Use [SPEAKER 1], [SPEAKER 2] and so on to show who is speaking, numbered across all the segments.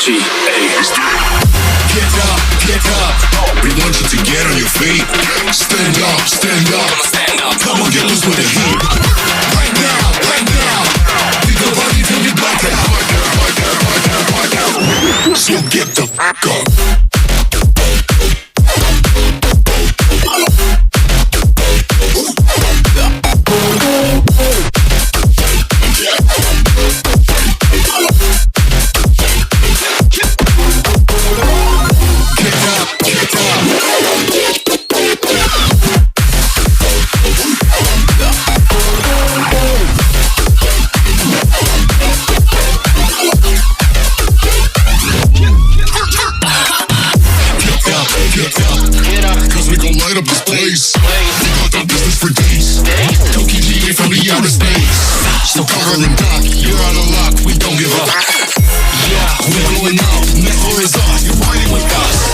[SPEAKER 1] G A.
[SPEAKER 2] Get up. We want you to get on your feet. Stand up, stand up. Come on, get loose with the heat. Right now, right now. Beat the body till you black out. So get the fuck up. Light up this place. We got that business for days. Cookie GA from the outer space. So cover and dock, you're out of luck. We don't give up. Yeah, we're going up. Next floor is off. You're riding with us.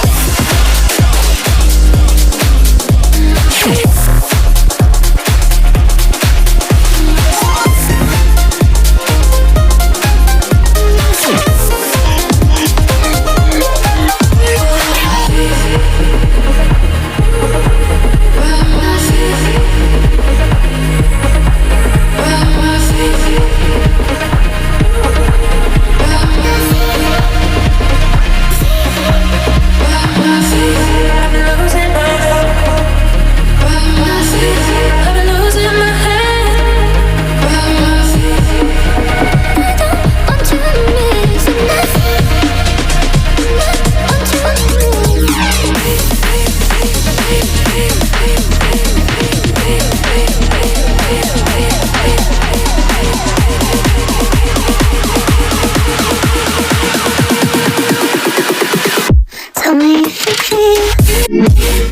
[SPEAKER 3] Tell me if you feel